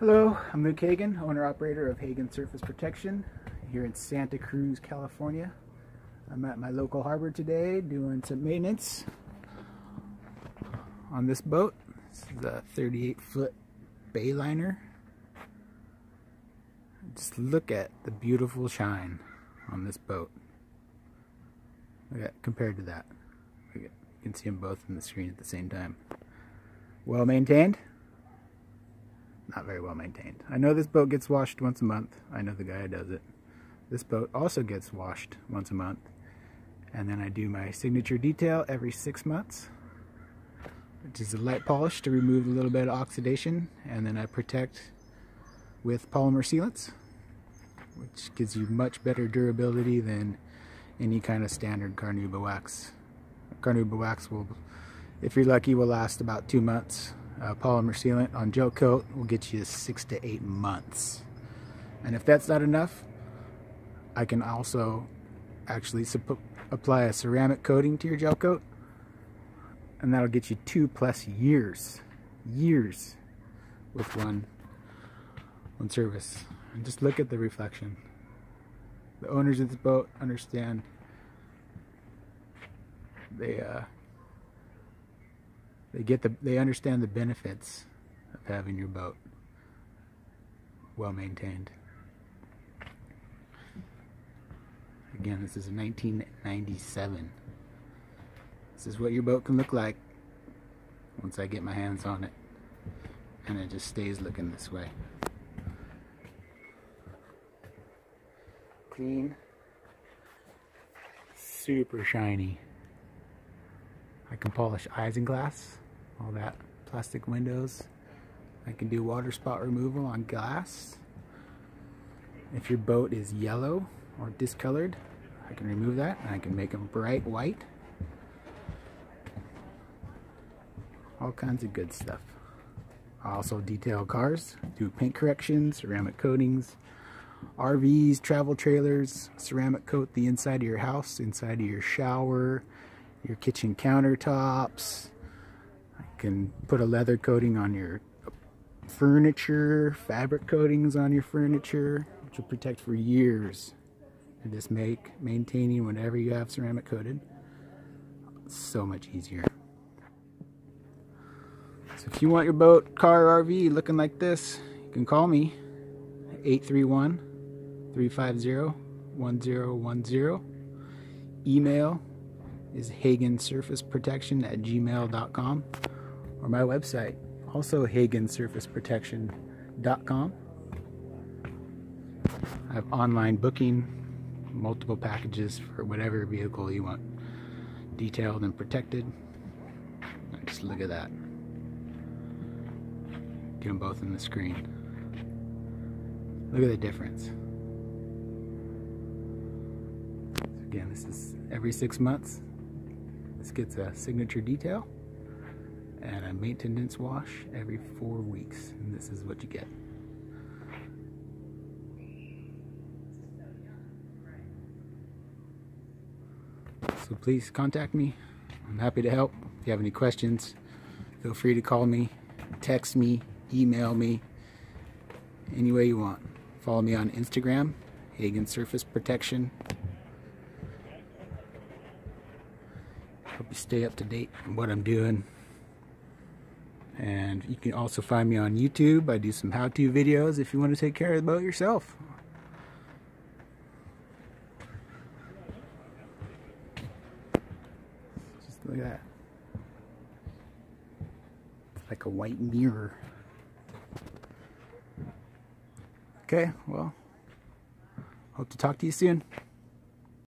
Hello, I'm Luke Hagen, owner-operator of Hagen Surface Protection here in Santa Cruz, California. I'm at my local harbor today doing some maintenance on this boat. This is a 38-foot bay liner. Just look at the beautiful shine on this boat. Look at, compared to that. You can see them both on the screen at the same time. Well maintained? Not very well maintained. I know this boat gets washed once a month. I know the guy who does it. This boat also gets washed once a month. And then I do my signature detail every 6 months, which is a light polish to remove a little bit of oxidation. And then I protect with polymer sealants, which gives you much better durability than any kind of standard carnauba wax. Carnauba wax will, if you're lucky, will last about 2 months. Polymer sealant on gel coat will get you 6 to 8 months. And if that's not enough, I can also actually apply a ceramic coating to your gel coat, and that'll get you 2+ years with one service. And just look at the reflection. The owners of this boat understand. They understand the benefits of having your boat well maintained. Again, this is 1997. This is what your boat can look like once I get my hands on it, and it just stays looking this way. Clean, super shiny. I can polish isinglass, all that plastic windows. I can do water spot removal on glass. If your boat is yellow or discolored, I can remove that and I can make them bright white. All kinds of good stuff. I also detail cars, do paint corrections, ceramic coatings, RVs, travel trailers, ceramic coat the inside of your house, inside of your shower, your kitchen countertops. I can put a leather coating on your furniture, fabric coatings on your furniture, which will protect for years. And just make maintaining whenever you have ceramic coated so much easier. So if you want your boat, car, RV looking like this, you can call me at 831-350-1010. Email is hagensurfaceprotection@gmail.com, or my website, also hagensurfaceprotection.com. I have online booking, multiple packages for whatever vehicle you want detailed and protected. And just look at that. Get them both on the screen. Look at the difference. So again, this is every 6 months. This gets a signature detail and a maintenance wash every 4 weeks, and this is what you get. So please contact me. I'm happy to help. If you have any questions, feel free to call me, text me, email me, any way you want. Follow me on Instagram, Hagen Surface Protection. Hope you stay up to date on what I'm doing. And you can also find me on YouTube. I do some how-to videos if you want to take care of the boat yourself. Just look at that. It's like a white mirror. Okay, well, hope to talk to you soon.